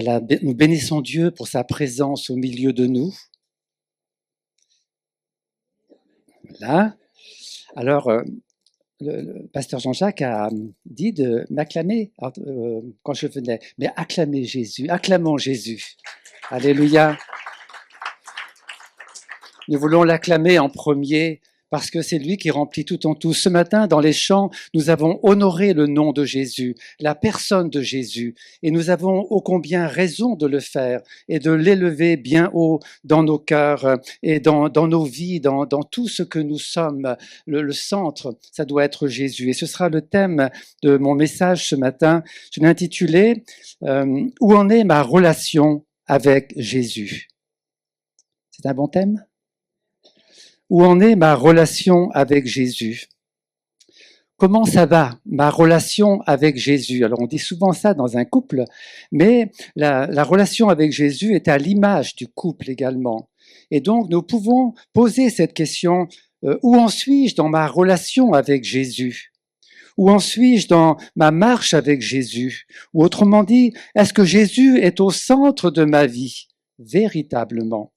Voilà, nous bénissons Dieu pour sa présence au milieu de nous. Voilà. Alors, le pasteur Jean-Jacques a dit de m'acclamer quand je venais. Mais acclamez Jésus, acclamons Jésus. Alléluia. Nous voulons l'acclamer en premier parce que c'est lui qui remplit tout en tout. Ce matin, dans les chants, nous avons honoré le nom de Jésus, la personne de Jésus, et nous avons ô combien raison de le faire et de l'élever bien haut dans nos cœurs et dans nos vies, dans tout ce que nous sommes. Le centre, ça doit être Jésus. Et ce sera le thème de mon message ce matin. Je l'ai intitulé « Où en est ma relation avec Jésus ?» C'est un bon thème ? Où en est ma relation avec Jésus? Comment ça va, ma relation avec Jésus? Alors on dit souvent ça dans un couple, mais la relation avec Jésus est à l'image du couple également. Et donc nous pouvons poser cette question, où en suis-je dans ma relation avec Jésus? Où en suis-je dans ma marche avec Jésus? Ou autrement dit, est-ce que Jésus est au centre de ma vie? Véritablement,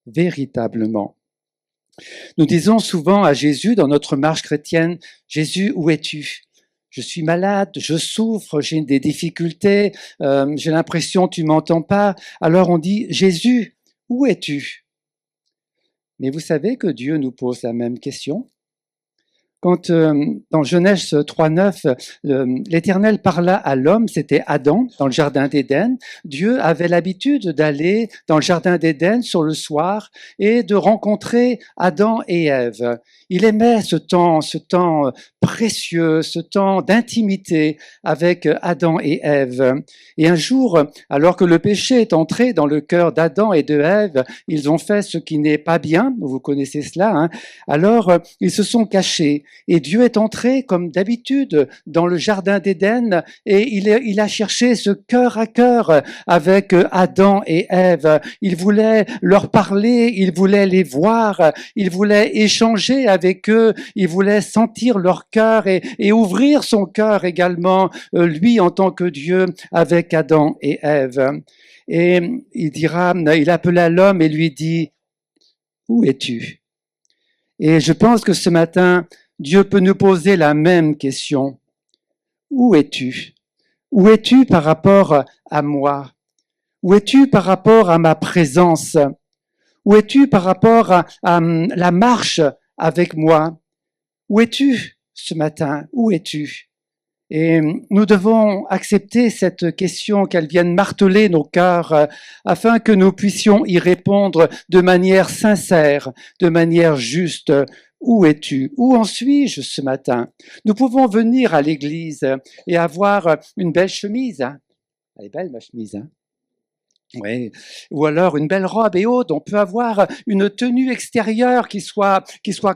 véritablement. Nous disons souvent à Jésus dans notre marche chrétienne, « Jésus, où es-tu ? Je suis malade, je souffre, j'ai des difficultés, j'ai l'impression que tu m'entends pas. » Alors on dit, « Jésus, où es-tu » Mais vous savez que Dieu nous pose la même question. Quand dans Genèse 3:9, l'Éternel parla à l'homme, c'était Adam, dans le jardin d'Éden. Dieu avait l'habitude d'aller dans le jardin d'Éden sur le soir et de rencontrer Adam et Ève. Il aimait ce temps précieux, ce temps d'intimité avec Adam et Ève. Et un jour, alors que le péché est entré dans le cœur d'Adam et de Ève, ils ont fait ce qui n'est pas bien, vous connaissez cela, hein. Alors ils se sont cachés. Et Dieu est entré, comme d'habitude, dans le jardin d'Éden et il a cherché ce cœur à cœur avec Adam et Ève. Il voulait leur parler, il voulait les voir, il voulait échanger avec eux, il voulait sentir leur cœur et ouvrir son cœur également, lui en tant que Dieu, avec Adam et Ève. Et il appela l'homme et lui dit, « Où es-tu » Et je pense que ce matin, Dieu peut nous poser la même question. Où es-tu? Où es-tu par rapport à moi? Où es-tu par rapport à ma présence? Où es-tu par rapport à la marche avec moi? Où es-tu ce matin? Où es-tu? Et nous devons accepter cette question, qu'elle vienne marteler nos cœurs afin que nous puissions y répondre de manière sincère, de manière juste. Où es-tu? Où en suis-je ce matin? Nous pouvons venir à l'église et avoir une belle chemise. Elle est belle, ma chemise, hein? Oui, ou alors une belle robe et autres. On peut avoir une tenue extérieure qui soit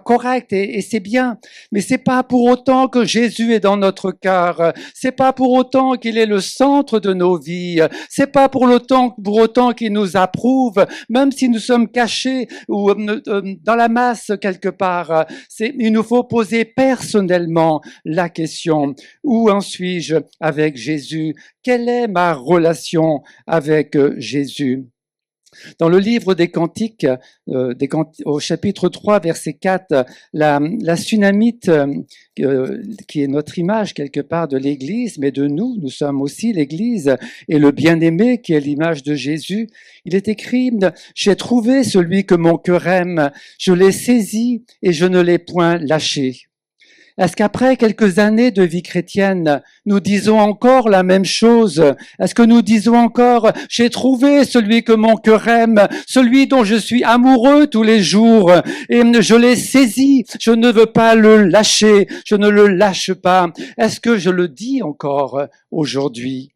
correcte et c'est bien. Mais c'est pas pour autant que Jésus est dans notre cœur. C'est pas pour autant qu'il est le centre de nos vies. C'est pas pour autant qu'il nous approuve, même si nous sommes cachés ou dans la masse quelque part. Il nous faut poser personnellement la question. Où en suis-je avec Jésus? Quelle est ma relation avec Jésus? Dans le livre des Cantiques, au chapitre 3, verset 4, la Sunamite, qui est notre image quelque part de l'Église, mais de nous sommes aussi l'Église, et le bien-aimé qui est l'image de Jésus, il est écrit « J'ai trouvé celui que mon cœur aime, je l'ai saisi et je ne l'ai point lâché ». Est-ce qu'après quelques années de vie chrétienne, nous disons encore la même chose? Est-ce que nous disons encore, j'ai trouvé celui que mon cœur aime, celui dont je suis amoureux tous les jours, et je l'ai saisi, je ne veux pas le lâcher, je ne le lâche pas. Est-ce que je le dis encore aujourd'hui?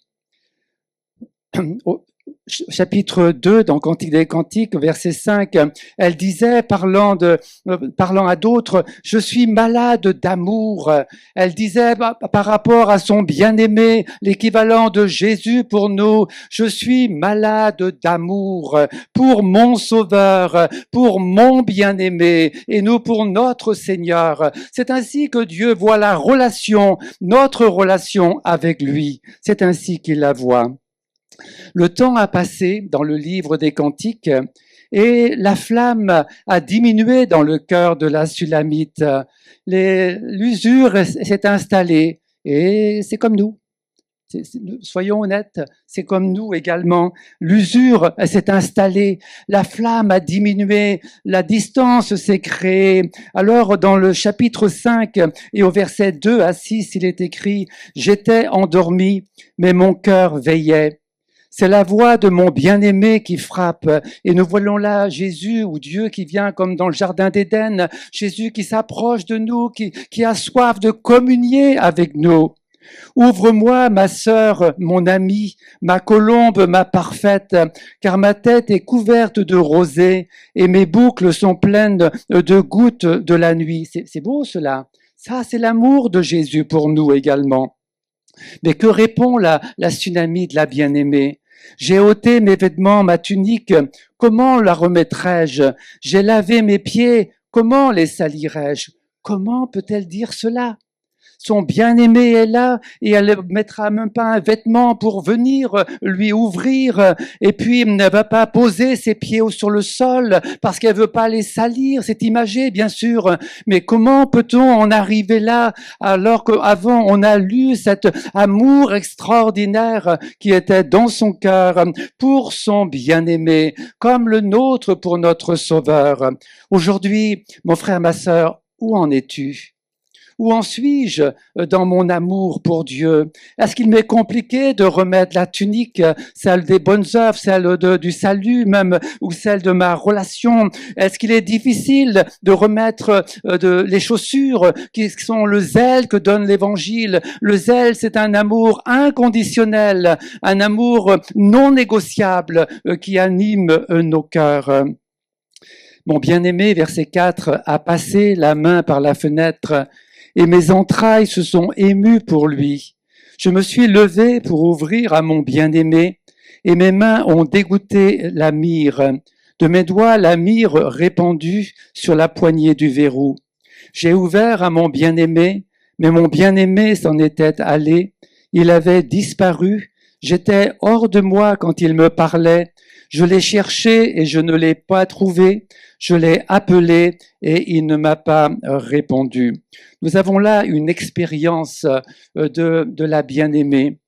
Chapitre 2, dans Cantique des Cantiques, verset 5, elle disait, parlant à d'autres, « Je suis malade d'amour ». Elle disait, par rapport à son bien-aimé, l'équivalent de Jésus pour nous, « Je suis malade d'amour pour mon Sauveur, pour mon bien-aimé, et nous pour notre Seigneur ». C'est ainsi que Dieu voit la relation, notre relation avec lui. C'est ainsi qu'il la voit. Le temps a passé dans le livre des Cantiques et la flamme a diminué dans le cœur de la Sulamite. L'usure s'est installée et c'est comme nous. Soyons honnêtes, c'est comme nous également. L'usure s'est installée, la flamme a diminué, la distance s'est créée. Alors, dans le chapitre 5 et au verset 2 à 6, il est écrit « J'étais endormi, mais mon cœur veillait. C'est la voix de mon bien-aimé qui frappe. » Et nous voyons là Jésus ou Dieu qui vient comme dans le jardin d'Éden, Jésus qui s'approche de nous, qui a soif de communier avec nous. Ouvre-moi, ma sœur, mon amie, ma colombe, ma parfaite, car ma tête est couverte de rosée et mes boucles sont pleines de gouttes de la nuit. C'est beau cela. Ça, c'est l'amour de Jésus pour nous également. Mais que répond la Sunamite, la bien-aimée? J'ai ôté mes vêtements, ma tunique, comment la remettrai-je? J'ai lavé mes pieds, comment les salirai-je? Comment peut-elle dire cela? Son bien-aimé est là et elle ne mettra même pas un vêtement pour venir lui ouvrir et puis elle ne va pas poser ses pieds sur le sol parce qu'elle veut pas les salir. C'est imagé, bien sûr. Mais comment peut-on en arriver là alors qu'avant on a lu cet amour extraordinaire qui était dans son cœur pour son bien-aimé, comme le nôtre pour notre Sauveur. Aujourd'hui, mon frère, ma sœur, où en es-tu? Où en suis-je dans mon amour pour Dieu? Est-ce qu'il m'est compliqué de remettre la tunique, celle des bonnes œuvres, celle du salut même, ou celle de ma relation? Est-ce qu'il est difficile de remettre les chaussures qui sont le zèle que donne l'Évangile? Le zèle, c'est un amour inconditionnel, un amour non négociable qui anime nos cœurs. Mon bien-aimé, verset 4, a passé la main par la fenêtre et mes entrailles se sont émues pour lui. Je me suis levé pour ouvrir à mon bien-aimé et mes mains ont dégoûté la myrrhe. De mes doigts, la myrrhe répandue sur la poignée du verrou. J'ai ouvert à mon bien-aimé, mais mon bien-aimé s'en était allé. Il avait disparu. J'étais hors de moi quand il me parlait. Je l'ai cherché et je ne l'ai pas trouvé. Je l'ai appelé et il ne m'a pas répondu. Nous avons là une expérience de la bien-aimée.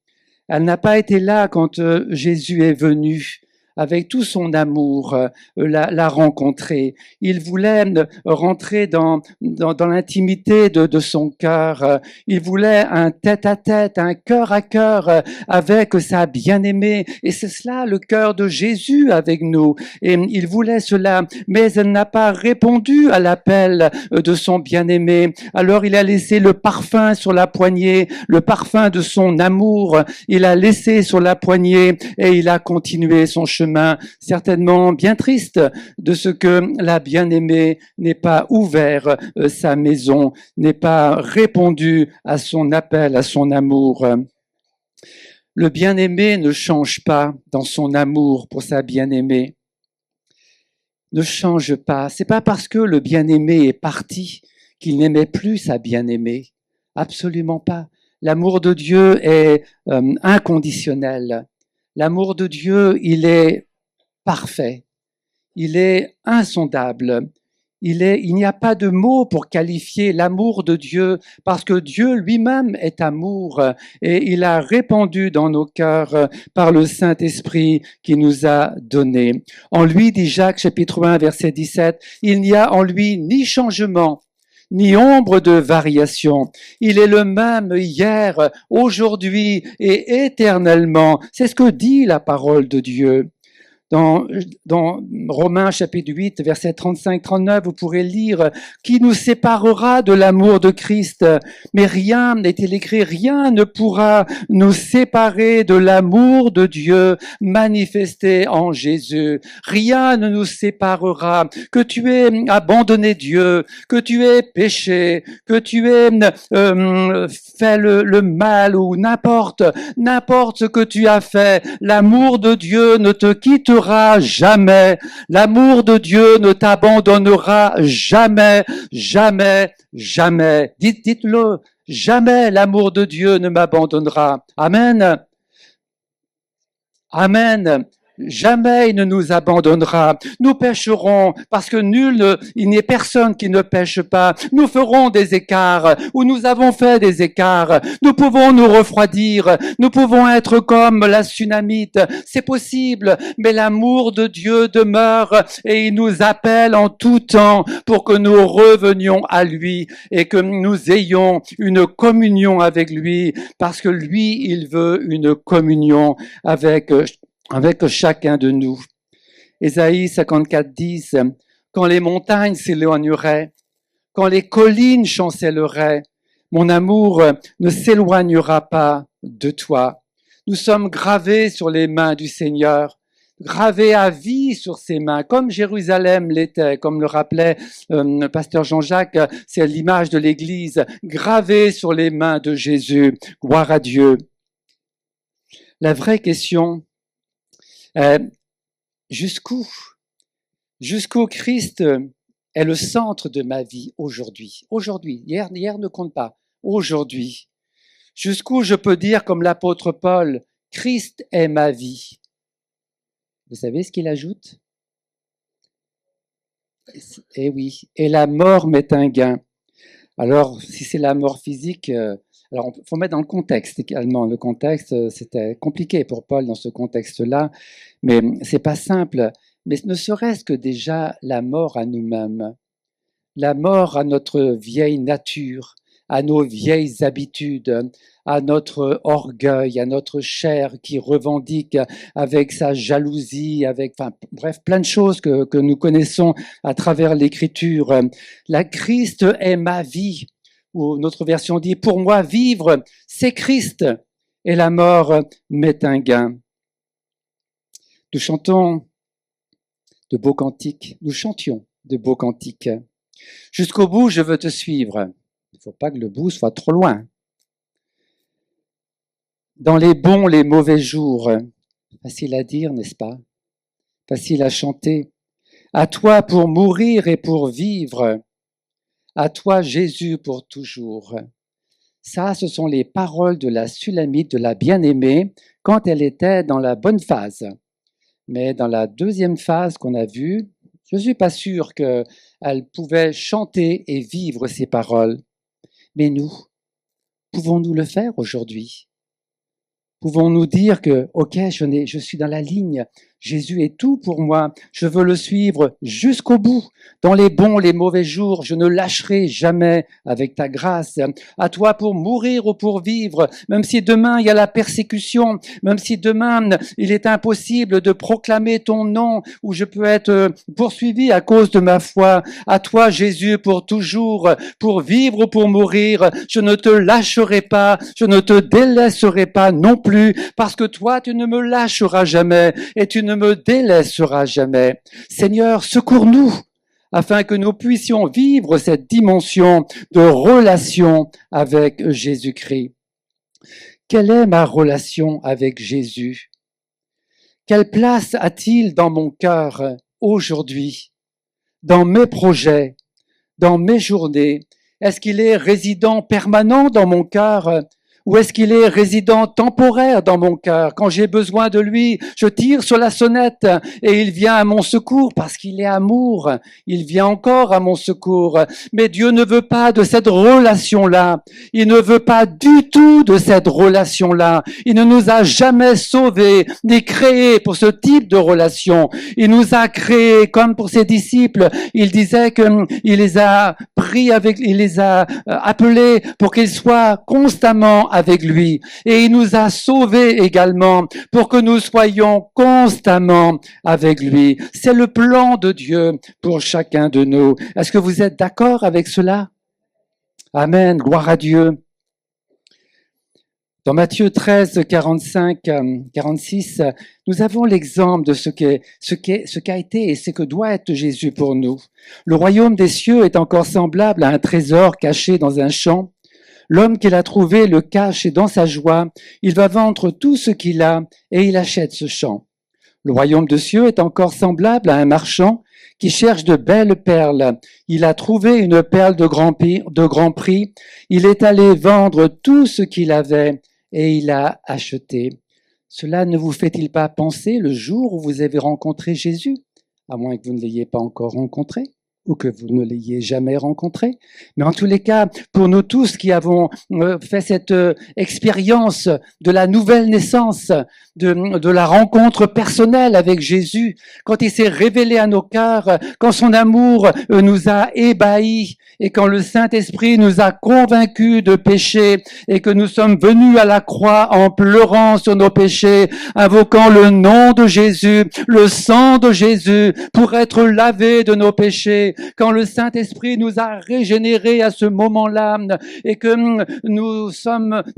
Elle n'a pas été là quand Jésus est venu avec tout son amour, la rencontrer. Il voulait rentrer dans l'intimité de son cœur. Il voulait un tête-à-tête, un cœur à cœur avec sa bien-aimée. Et c'est cela le cœur de Jésus avec nous. Et il voulait cela, mais elle n'a pas répondu à l'appel de son bien-aimé. Alors il a laissé le parfum sur la poignée, le parfum de son amour. Il a laissé sur la poignée et il a continué son chemin, certainement bien triste de ce que la bien-aimée n'ait pas ouvert sa maison, n'ait pas répondu à son appel, à son amour. Le bien-aimé ne change pas dans son amour pour sa bien-aimée. Ne change pas. C'est pas parce que le bien-aimé est parti qu'il n'aimait plus sa bien-aimée. Absolument pas. L'amour de Dieu est inconditionnel. L'amour de Dieu, il est parfait, il est insondable, il n'y a pas de mots pour qualifier l'amour de Dieu parce que Dieu lui-même est amour et il a répandu dans nos cœurs par le Saint-Esprit qui nous a donné. En lui, dit Jacques chapitre 1 verset 17, il n'y a en lui ni changement, ni ombre de variation. Il est le même hier, aujourd'hui et éternellement. C'est ce que dit la parole de Dieu. Dans Romains chapitre 8, verset 35-39, vous pourrez lire « Qui nous séparera de l'amour de Christ ?» Mais rien, n'est-il écrit, rien ne pourra nous séparer de l'amour de Dieu manifesté en Jésus. Rien ne nous séparera. Que tu aies abandonné Dieu, que tu aies péché, que tu aies fait le mal ou n'importe ce que tu as fait, l'amour de Dieu ne te quittera jamais. L'amour de Dieu ne t'abandonnera jamais, jamais, jamais. Dites-le, jamais l'amour de Dieu ne m'abandonnera. Amen. Amen. Jamais il ne nous abandonnera. Nous pécherons parce que il n'y a personne qui ne pêche pas. Nous ferons des écarts ou nous avons fait des écarts. Nous pouvons nous refroidir. Nous pouvons être comme la Sunamite. C'est possible, mais l'amour de Dieu demeure et il nous appelle en tout temps pour que nous revenions à lui et que nous ayons une communion avec lui parce que lui, il veut une communion avec chacun de nous. Ésaïe 54, 10, quand les montagnes s'éloigneraient, quand les collines chancelleraient, mon amour ne s'éloignera pas de toi. Nous sommes gravés sur les mains du Seigneur, gravés à vie sur ses mains, comme Jérusalem l'était, comme le rappelait pasteur Jean-Jacques, c'est l'image de l'Église, gravés sur les mains de Jésus. Gloire à Dieu. La vraie question, jusqu'où Christ est le centre de ma vie aujourd'hui. Hier ne compte pas. Aujourd'hui. Jusqu'où je peux dire comme l'apôtre Paul, Christ est ma vie. Vous savez ce qu'il ajoute? Eh oui, et la mort m'est un gain. Alors, si c'est la mort physique, alors il faut mettre dans le contexte également. Le contexte, c'était compliqué pour Paul dans ce contexte-là, mais c'est pas simple. Mais ne serait-ce que déjà la mort à nous-mêmes, la mort à notre vieille nature, à nos vieilles habitudes, à notre orgueil, à notre chair qui revendique avec sa jalousie, bref, plein de choses que nous connaissons à travers l'Écriture. La Christ est ma vie, ou notre version dit, pour moi vivre, c'est Christ, et la mort m'est un gain. Nous chantons de beaux cantiques, nous chantions de beaux cantiques. Jusqu'au bout, je veux te suivre. Il ne faut pas que le bout soit trop loin. Dans les bons, les mauvais jours, facile à dire, n'est-ce pas? Facile à chanter. À toi pour mourir et pour vivre. À toi, Jésus, pour toujours. Ça, ce sont les paroles de la Sulamite, de la bien-aimée, quand elle était dans la bonne phase. Mais dans la deuxième phase qu'on a vue, je ne suis pas sûr qu'elle pouvait chanter et vivre ces paroles. Mais nous, pouvons-nous le faire aujourd'hui? Pouvons-nous dire que, ok, je suis dans la ligne, Jésus est tout pour moi, je veux le suivre jusqu'au bout. Dans les bons, les mauvais jours, je ne lâcherai jamais avec ta grâce. À toi pour mourir ou pour vivre, même si demain il y a la persécution, même si demain il est impossible de proclamer ton nom, ou je peux être poursuivi à cause de ma foi. À toi, Jésus, pour toujours, pour vivre ou pour mourir, je ne te lâcherai pas, je ne te délaisserai pas non plus, parce que toi, tu ne me lâcheras jamais et tu ne me délaisseras jamais. Seigneur, secours-nous afin que nous puissions vivre cette dimension de relation avec Jésus-Christ. Quelle est ma relation avec Jésus? Quelle place a-t-il dans mon cœur aujourd'hui, dans mes projets, dans mes journées? Est-ce qu'il est résident permanent dans mon cœur? Ou est-ce qu'il est résident temporaire dans mon cœur? Quand j'ai besoin de lui, je tire sur la sonnette et il vient à mon secours parce qu'il est amour. Il vient encore à mon secours. Mais Dieu ne veut pas de cette relation-là. Il ne veut pas du tout de cette relation-là. Il ne nous a jamais sauvés ni créés pour ce type de relation. Il nous a créés comme pour ses disciples. Il disait qu'il les a il les a appelés pour qu'ils soient constamment avec lui. Et il nous a sauvés également pour que nous soyons constamment avec lui. C'est le plan de Dieu pour chacun de nous. Est-ce que vous êtes d'accord avec cela? Amen, gloire à Dieu. Dans Matthieu 13, 45, 46, nous avons l'exemple de ce qu'a été et ce que doit être Jésus pour nous. Le royaume des cieux est encore semblable à un trésor caché dans un champ. L'homme qui l'a trouvé le cache et dans sa joie, il va vendre tout ce qu'il a et il achète ce champ. Le royaume des cieux est encore semblable à un marchand qui cherche de belles perles. Il a trouvé une perle de grand prix. Il est allé vendre tout ce qu'il avait et il a acheté. Cela ne vous fait-il pas penser le jour où vous avez rencontré Jésus, à moins que vous ne l'ayez pas encore rencontré ou que vous ne l'ayez jamais rencontré. Mais en tous les cas, pour nous tous qui avons fait cette expérience de la nouvelle naissance, de la rencontre personnelle avec Jésus, quand il s'est révélé à nos cœurs, quand son amour nous a ébahis et quand le Saint-Esprit nous a convaincus de péché et que nous sommes venus à la croix en pleurant sur nos péchés, invoquant le nom de Jésus, le sang de Jésus pour être lavés de nos péchés, quand le Saint-Esprit nous a régénérés à ce moment-là et que nous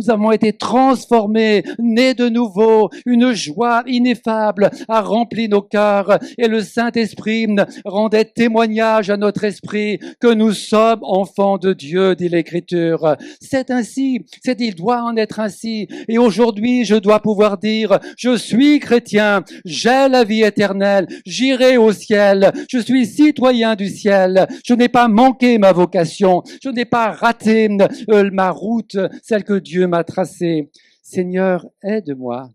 avons été transformés, nés de nouveau, une joie ineffable a rempli nos cœurs et le Saint-Esprit rendait témoignage à notre esprit que nous sommes enfants de Dieu, dit l'Écriture. C'est ainsi, il doit en être ainsi. Et aujourd'hui, je dois pouvoir dire, je suis chrétien, j'ai la vie éternelle, j'irai au ciel, je suis citoyen du ciel, je n'ai pas manqué ma vocation, je n'ai pas raté ma route, celle que Dieu m'a tracée. Seigneur, aide-moi,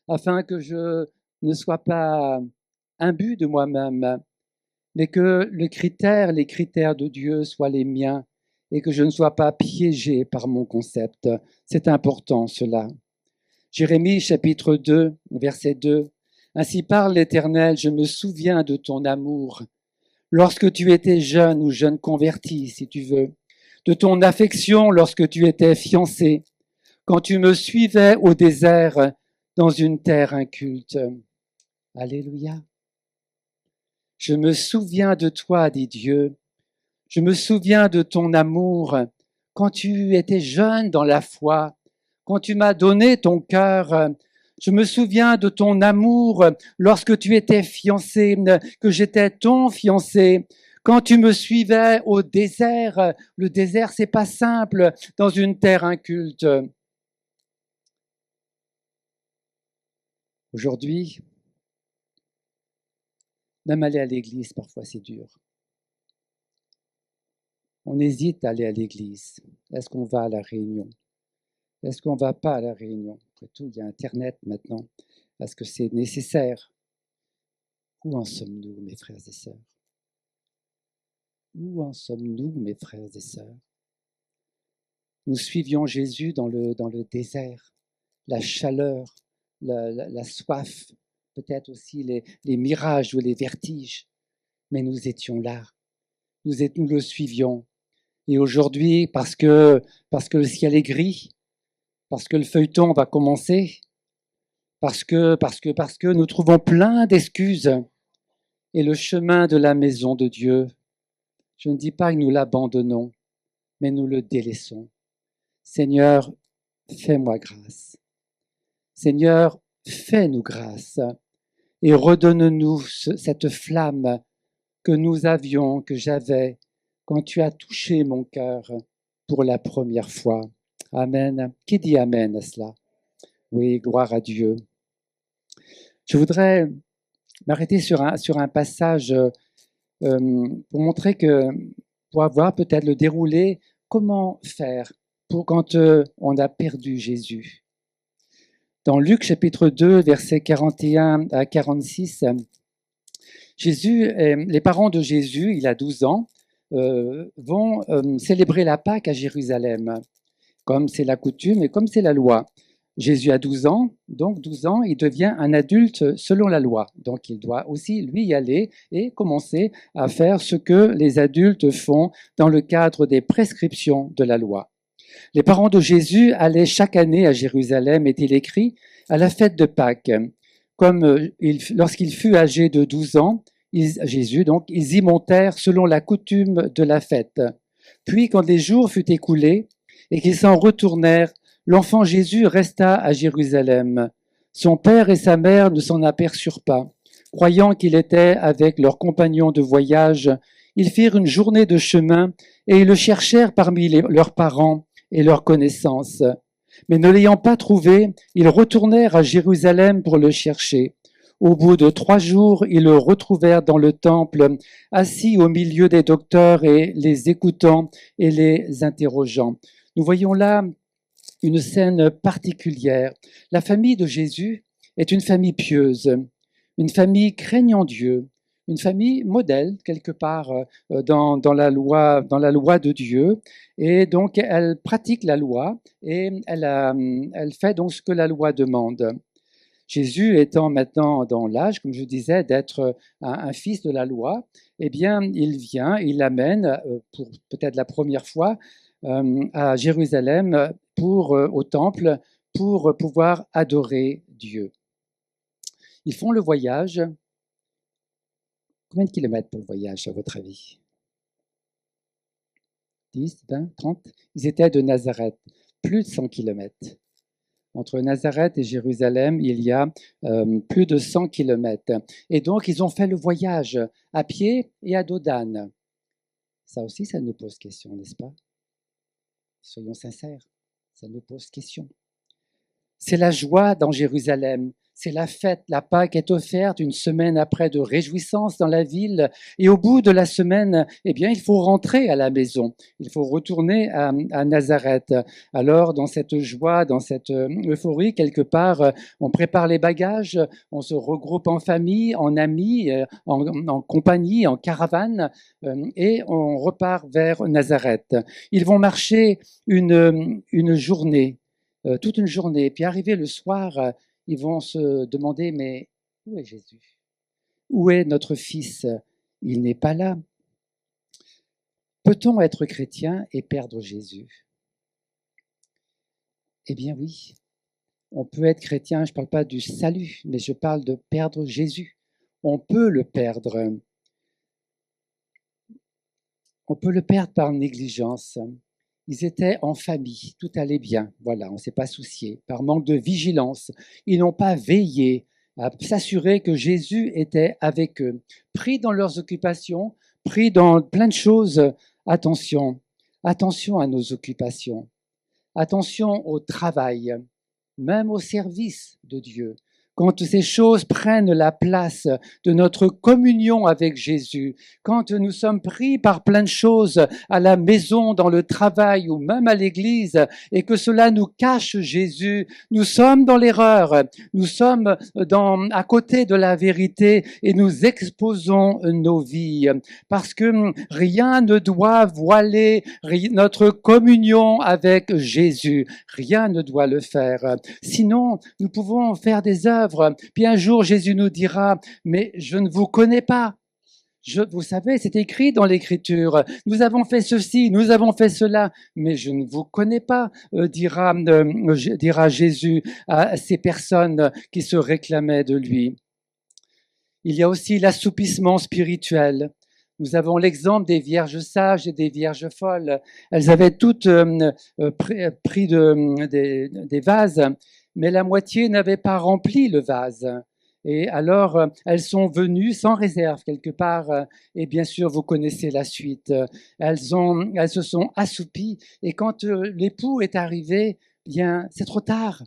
afin que je ne sois pas imbu de moi-même, mais que les critères de Dieu soient les miens et que je ne sois pas piégé par mon concept. C'est important cela. Jérémie chapitre 2, verset 2. Ainsi parle l'Éternel, je me souviens de ton amour. Lorsque tu étais jeune ou jeune converti, si tu veux, de ton affection lorsque tu étais fiancé, quand tu me suivais au désert dans une terre inculte. Alléluia. Je me souviens de toi, dit Dieu. Je me souviens de ton amour quand tu étais jeune dans la foi, quand tu m'as donné ton cœur. Je me souviens de ton amour lorsque tu étais fiancé, que j'étais ton fiancé. Quand tu me suivais au désert, le désert c'est pas simple dans une terre inculte. Aujourd'hui, même aller à l'église, parfois c'est dur. On hésite à aller à l'église. Est-ce qu'on va à la réunion? Est-ce qu'on ne va pas à la réunion? Après tout, il y a Internet maintenant. Est-ce que c'est nécessaire? Où en sommes-nous, mes frères et sœurs? Où en sommes-nous, mes frères et sœurs? Nous suivions Jésus dans le désert, la chaleur, la soif, peut-être aussi les mirages ou les vertiges, mais nous étions là, nous le suivions. Et aujourd'hui, parce que le ciel est gris, parce que le feuilleton va commencer, parce que nous trouvons plein d'excuses, et le chemin de la maison de Dieu, je ne dis pas que nous l'abandonnons, mais nous le délaissons. Seigneur, fais-moi grâce. Seigneur, fais-nous grâce et redonne-nous cette flamme que nous avions, que j'avais, quand tu as touché mon cœur pour la première fois. Amen. Qui dit Amen à cela? Oui, gloire à Dieu. Je voudrais m'arrêter sur un passage pour montrer pour avoir peut-être le déroulé, comment faire pour quand on a perdu Jésus. Dans Luc chapitre 2, versets 41 à 46, les parents de Jésus, il a 12 ans, vont célébrer la Pâque à Jérusalem, comme c'est la coutume et comme c'est la loi. Jésus a 12 ans, donc 12 ans, il devient un adulte selon la loi. Donc il doit aussi, lui, y aller et commencer à faire ce que les adultes font dans le cadre des prescriptions de la loi. Les parents de Jésus allaient chaque année à Jérusalem, est-il écrit, à la fête de Pâques. Comme lorsqu'il fut âgé de 12 ans, Jésus, donc, ils y montèrent selon la coutume de la fête. Puis, quand les jours furent écoulés et qu'ils s'en retournèrent, l'enfant Jésus resta à Jérusalem. Son père et sa mère ne s'en aperçurent pas. Croyant qu'il était avec leurs compagnons de voyage, ils firent une journée de chemin et ils le cherchèrent parmi leurs parents et leurs connaissances. Mais ne l'ayant pas trouvé, ils retournèrent à Jérusalem pour le chercher. Au bout de 3 jours, ils le retrouvèrent dans le temple, assis au milieu des docteurs et les écoutant et les interrogeant. Nous voyons là une scène particulière. La famille de Jésus est une famille pieuse, une famille craignant Dieu, une famille modèle quelque part dans la loi de Dieu. Et donc elle pratique la loi et elle fait donc ce que la loi demande. Jésus étant maintenant dans l'âge, comme je disais, d'être un fils de la loi, eh bien, il vient, il l'amène pour peut-être la première fois à Jérusalem au temple pour pouvoir adorer Dieu. Ils font le voyage. Combien de kilomètres pour le voyage, à votre avis? 10, 20, 30? Ils étaient de Nazareth, plus de 100 kilomètres. Entre Nazareth et Jérusalem, il y a plus de 100 kilomètres. Et donc, ils ont fait le voyage à pied et à dos d'âne. Ça aussi, ça nous pose question, n'est-ce pas? Soyons sincères, ça nous pose question. C'est la joie dans Jérusalem. C'est la fête, la Pâque est offerte une semaine après de réjouissance dans la ville. Et au bout de la semaine, eh bien, il faut rentrer à la maison. Il faut retourner à Nazareth. Alors, dans cette joie, dans cette euphorie, quelque part, on prépare les bagages, on se regroupe en famille, en amis, en compagnie, en caravane, et on repart vers Nazareth. Ils vont marcher une journée, toute une journée. Puis arrivé le soir, ils vont se demander, mais où est Jésus? Où est notre Fils? Il n'est pas là. Peut-on être chrétien et perdre Jésus? Eh bien oui, on peut être chrétien, je ne parle pas du salut, mais je parle de perdre Jésus. On peut le perdre. On peut le perdre par négligence. Ils étaient en famille, tout allait bien, voilà, on ne s'est pas soucié. Par manque de vigilance, ils n'ont pas veillé à s'assurer que Jésus était avec eux. Pris dans leurs occupations, pris dans plein de choses, attention à nos occupations, attention au travail, même au service de Dieu. Quand ces choses prennent la place de notre communion avec Jésus, quand nous sommes pris par plein de choses à la maison, dans le travail ou même à l'église, et que cela nous cache Jésus, nous sommes dans l'erreur, nous sommes à côté de la vérité et nous exposons nos vies. Parce que rien ne doit voiler notre communion avec Jésus. Rien ne doit le faire. Sinon, nous pouvons faire des œuvres. Puis un jour, Jésus nous dira, mais je ne vous connais pas. Vous savez, c'est écrit dans l'Écriture. Nous avons fait ceci, nous avons fait cela, mais je ne vous connais pas, dira Jésus à ces personnes qui se réclamaient de lui. Il y a aussi l'assoupissement spirituel. Nous avons l'exemple des vierges sages et des vierges folles. Elles avaient toutes pris des vases, mais la moitié n'avait pas rempli le vase. Et alors, elles sont venues sans réserve quelque part, et bien sûr, vous connaissez la suite. Elles se sont assoupies, et quand l'époux est arrivé, bien, c'est trop tard.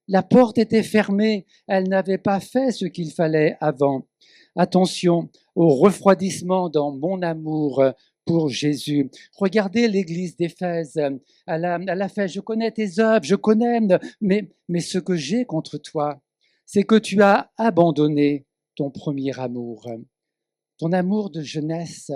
La porte était fermée, elles n'avaient pas fait ce qu'il fallait avant. Attention au refroidissement dans mon amour pour Jésus. Regardez l'église d'Éphèse. Elle a fait, je connais tes œuvres, je connais, mais ce que j'ai contre toi, c'est que tu as abandonné ton premier amour. Ton amour de jeunesse,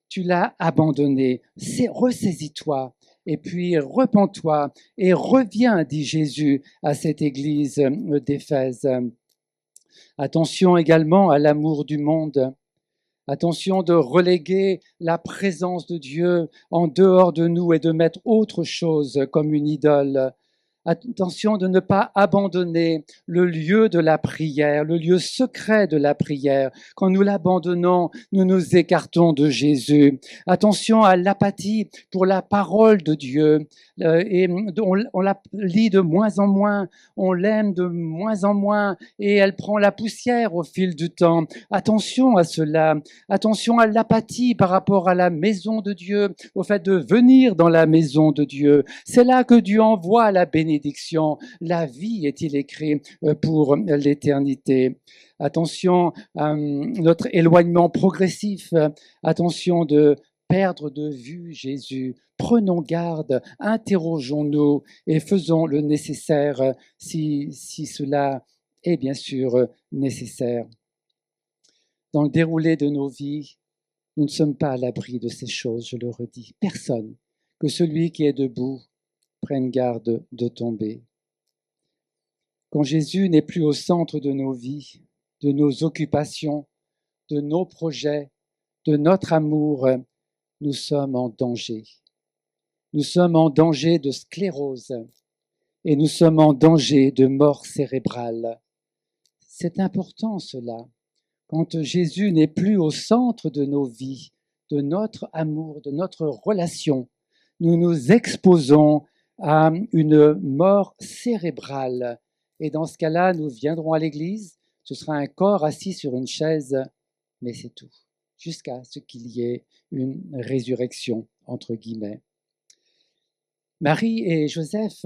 tu l'as abandonné. Ressaisis-toi et puis repens-toi et reviens, dit Jésus à cette église d'Éphèse. Attention également à l'amour du monde. Attention de reléguer la présence de Dieu en dehors de nous et de mettre autre chose comme une idole. Attention de ne pas abandonner le lieu de la prière, le lieu secret de la prière. Quand nous l'abandonnons, nous nous écartons de Jésus. Attention à l'apathie pour la parole de Dieu. Et on la lit de moins en moins, on l'aime de moins en moins et elle prend la poussière au fil du temps. Attention à cela. Attention à l'apathie par rapport à la maison de Dieu, au fait de venir dans la maison de Dieu. C'est là que Dieu envoie la bénédiction. La vie, est-il écrit, pour l'éternité. Attention à notre éloignement progressif. Attention de perdre de vue Jésus. Prenons garde, interrogeons-nous et faisons le nécessaire si cela est bien sûr nécessaire. Dans le déroulé de nos vies, nous ne sommes pas à l'abri de ces choses, je le redis. Personne, que celui qui est debout, prenne garde de tomber. Quand Jésus n'est plus au centre de nos vies, de nos occupations, de nos projets, de notre amour, nous sommes en danger. Nous sommes en danger de sclérose et nous sommes en danger de mort cérébrale. C'est important cela. Quand Jésus n'est plus au centre de nos vies, de notre amour, de notre relation, nous nous exposons à une mort cérébrale. Et dans ce cas-là, nous viendrons à l'église, ce sera un corps assis sur une chaise, mais c'est tout, jusqu'à ce qu'il y ait une résurrection, entre guillemets. Marie et Joseph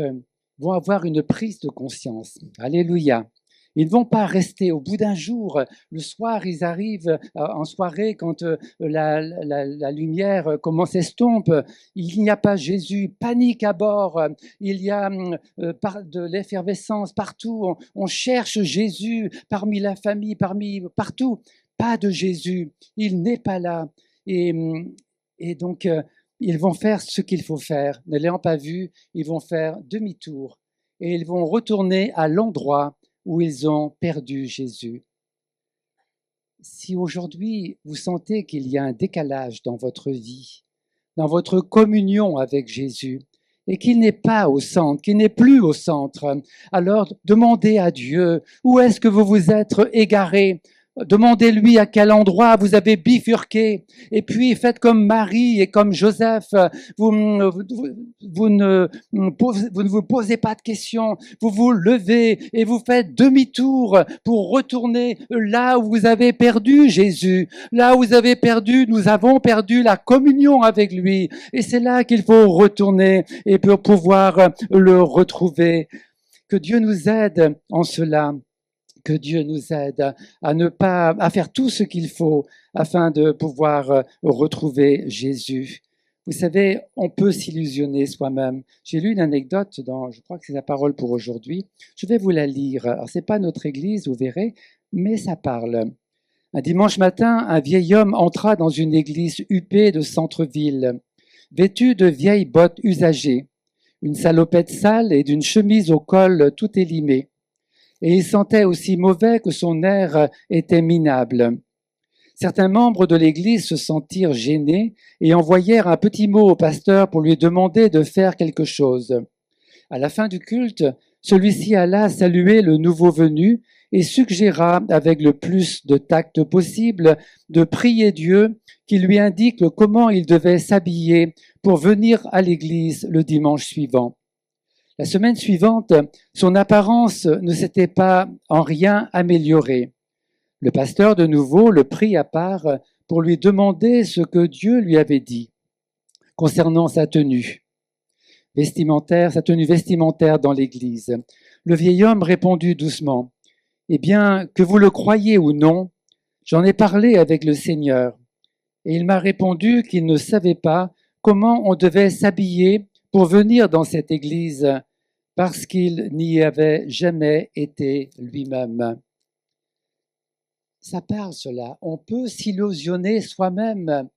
vont avoir une prise de conscience. Alléluia. Ils ne vont pas rester au bout d'un jour. Le soir, ils arrivent en soirée quand la lumière commence à s'estompe. Il n'y a pas Jésus. Panique à bord. Il y a de l'effervescence partout. On cherche Jésus parmi la famille, partout. Pas de Jésus. Il n'est pas là. Et donc, ils vont faire ce qu'il faut faire. Ne l'ayant pas vu, ils vont faire demi-tour. Et ils vont retourner à l'endroit où ils ont perdu Jésus. Si aujourd'hui vous sentez qu'il y a un décalage dans votre vie, dans votre communion avec Jésus, et qu'il n'est pas au centre, qu'il n'est plus au centre, alors demandez à Dieu, où est-ce que vous vous êtes égaré ? Demandez-lui à quel endroit vous avez bifurqué. Et puis faites comme Marie et comme Joseph. Vous ne vous posez pas de questions. Vous vous levez et vous faites demi-tour pour retourner là où vous avez perdu Jésus. Là où vous avez perdu, nous avons perdu la communion avec lui. Et c'est là qu'il faut retourner et pour pouvoir le retrouver. Que Dieu nous aide en cela. Que Dieu nous aide à faire tout ce qu'il faut afin de pouvoir retrouver Jésus. Vous savez, on peut s'illusionner soi-même. J'ai lu une anecdote je crois que c'est la parole pour aujourd'hui. Je vais vous la lire. Alors, c'est pas notre église, vous verrez, mais ça parle. Un dimanche matin, un vieil homme entra dans une église huppée de centre-ville, vêtu de vieilles bottes usagées, une salopette sale et d'une chemise au col tout élimé. Et il sentait aussi mauvais que son air était minable. Certains membres de l'Église se sentirent gênés et envoyèrent un petit mot au pasteur pour lui demander de faire quelque chose. À la fin du culte, celui-ci alla saluer le nouveau venu et suggéra, avec le plus de tact possible, de prier Dieu qui lui indique comment il devait s'habiller pour venir à l'Église le dimanche suivant. La semaine suivante, son apparence ne s'était pas en rien améliorée. Le pasteur de nouveau le prit à part pour lui demander ce que Dieu lui avait dit concernant sa tenue vestimentaire dans l'église. Le vieil homme répondit doucement, « Eh bien, que vous le croyiez ou non, j'en ai parlé avec le Seigneur, et il m'a répondu qu'il ne savait pas comment on devait s'habiller pour venir dans cette église, parce qu'il n'y avait jamais été lui-même. » Ça parle cela. On peut s'illusionner soi-même.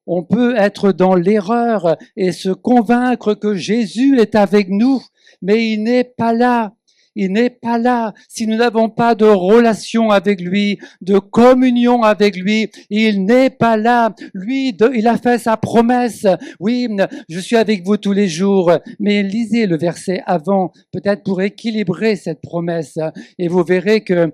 On peut être dans l'erreur et se convaincre que Jésus est avec nous, mais il n'est pas là. Il n'est pas là. Si nous n'avons pas de relation avec lui, de communion avec lui, il n'est pas là. Lui, il a fait sa promesse. Oui, je suis avec vous tous les jours. Mais lisez le verset avant, peut-être pour équilibrer cette promesse. Et vous verrez que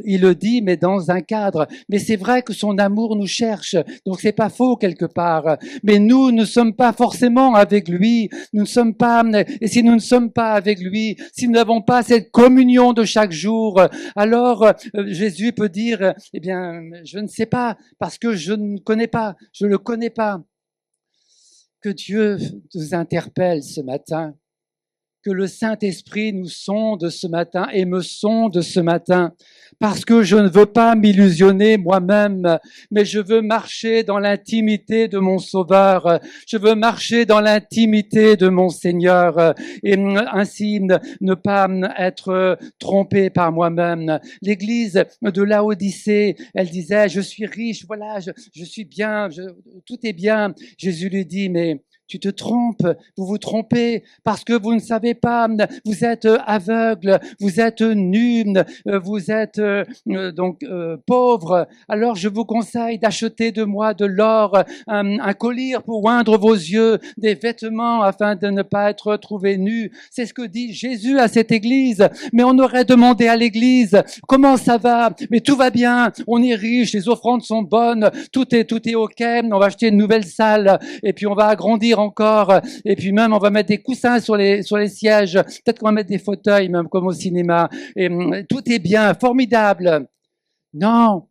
il le dit, mais dans un cadre. Mais c'est vrai que son amour nous cherche. Donc c'est pas faux quelque part. Mais nous ne sommes pas forcément avec lui. Nous ne sommes pas, et si nous ne sommes pas avec lui, si nous n'avons pas cette communion de chaque jour, alors Jésus peut dire, eh bien, je ne sais pas, parce que je ne connais pas, je ne le connais pas. Que Dieu nous interpelle ce matin, que le Saint-Esprit nous sonde ce matin et me sonde ce matin, parce que je ne veux pas m'illusionner moi-même, mais je veux marcher dans l'intimité de mon Sauveur, je veux marcher dans l'intimité de mon Seigneur, et ainsi ne pas être trompé par moi-même. L'Église de Laodicée, elle disait, je suis riche, voilà, je suis bien, tout est bien. Jésus lui dit, mais tu te trompes, vous vous trompez parce que vous ne savez pas, vous êtes aveugle, vous êtes nu, vous êtes donc pauvre. Alors je vous conseille d'acheter de moi de l'or, un collier pour oindre vos yeux, des vêtements afin de ne pas être trouvé nu. C'est ce que dit Jésus à cette église. Mais on aurait demandé à l'église, comment ça va? Mais tout va bien, on est riche, les offrandes sont bonnes, tout est ok, on va acheter une nouvelle salle et puis on va agrandir encore, et puis même on va mettre des coussins sur les sièges, peut-être qu'on va mettre des fauteuils même comme au cinéma, et tout est bien, formidable. Non,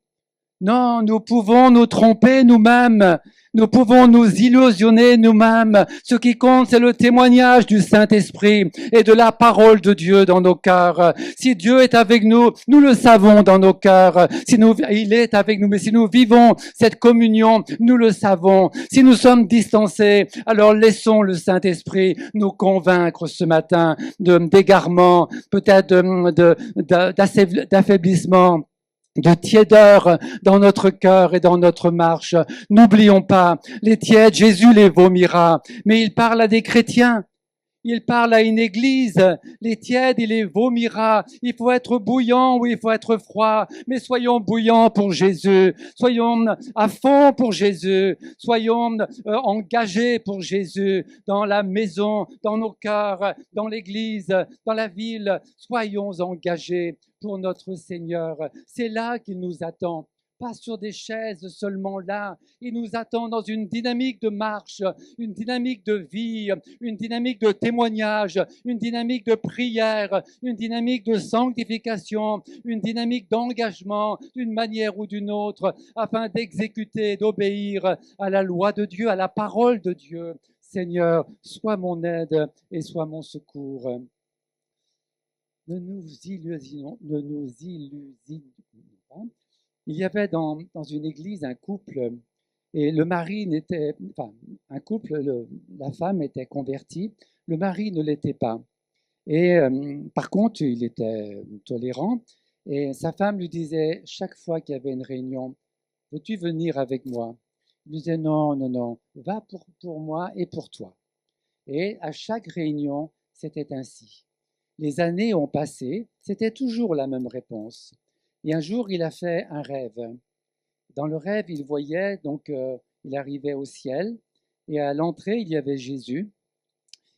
non, nous pouvons nous tromper nous-mêmes. Nous pouvons nous illusionner nous-mêmes. Ce qui compte, c'est le témoignage du Saint-Esprit et de la parole de Dieu dans nos cœurs. Si Dieu est avec nous, nous le savons dans nos cœurs. Il est avec nous, mais si nous vivons cette communion, nous le savons. Si nous sommes distancés, alors laissons le Saint-Esprit nous convaincre ce matin d'égarement, peut-être d'affaiblissement, de tiédeur dans notre cœur et dans notre marche. N'oublions pas, les tièdes, Jésus les vomira, mais il parle à des chrétiens. Il parle à une église, les tièdes, il les vomira. Il faut être bouillant ou il faut être froid, mais soyons bouillants pour Jésus. Soyons à fond pour Jésus. Soyons engagés pour Jésus dans la maison, dans nos cœurs, dans l'église, dans la ville. Soyons engagés pour notre Seigneur. C'est là qu'il nous attend. Pas sur des chaises seulement là. Il nous attend dans une dynamique de marche, une dynamique de vie, une dynamique de témoignage, une dynamique de prière, une dynamique de sanctification, une dynamique d'engagement d'une manière ou d'une autre, afin d'exécuter, d'obéir à la loi de Dieu, à la parole de Dieu. Seigneur, sois mon aide et sois mon secours. Ne nous illusionnons pas. Il y avait dans une église un couple, et le mari n'était, enfin, un couple, la femme était convertie, le mari ne l'était pas. Et par contre, il était tolérant, et sa femme lui disait chaque fois qu'il y avait une réunion, veux-tu venir avec moi? Il disait non, non, non, va pour moi et pour toi. Et à chaque réunion, c'était ainsi. Les années ont passé, c'était toujours la même réponse. Et un jour, il a fait un rêve. Dans le rêve, il voyait, donc, il arrivait au ciel, et à l'entrée, il y avait Jésus.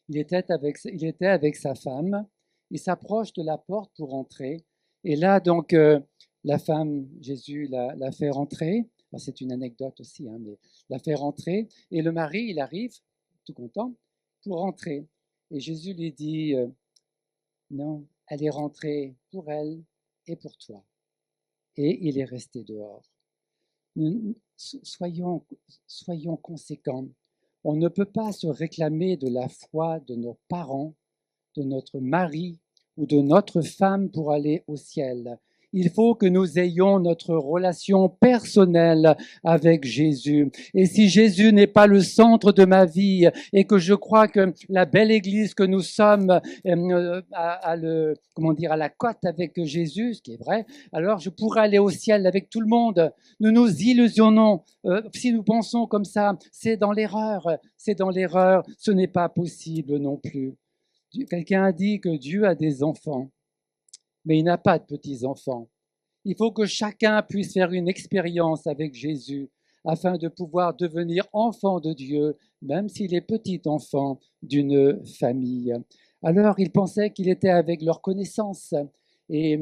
Il était avec sa femme. Il s'approche de la porte pour entrer. Et là, donc, la femme, Jésus l'a fait rentrer. Alors, c'est une anecdote aussi, hein, mais l'a fait rentrer. Et le mari, il arrive, tout content, pour rentrer. Et Jésus lui dit, non, elle est rentrée pour elle et pour toi. Et il est resté dehors. Soyons conséquents. On ne peut pas se réclamer de la foi de nos parents, de notre mari ou de notre femme pour aller au ciel. Il faut que nous ayons notre relation personnelle avec Jésus. Et si Jésus n'est pas le centre de ma vie et que je crois que la belle église que nous sommes à la cote avec Jésus, ce qui est vrai, alors je pourrais aller au ciel avec tout le monde. Nous nous illusionnons. Si nous pensons comme ça, c'est dans l'erreur. C'est dans l'erreur. Ce n'est pas possible non plus. Quelqu'un a dit que Dieu a des enfants, mais il n'a pas de petits-enfants. Il faut que chacun puisse faire une expérience avec Jésus afin de pouvoir devenir enfant de Dieu, même s'il est petit enfant d'une famille. Alors, ils pensaient qu'il était avec leur connaissance et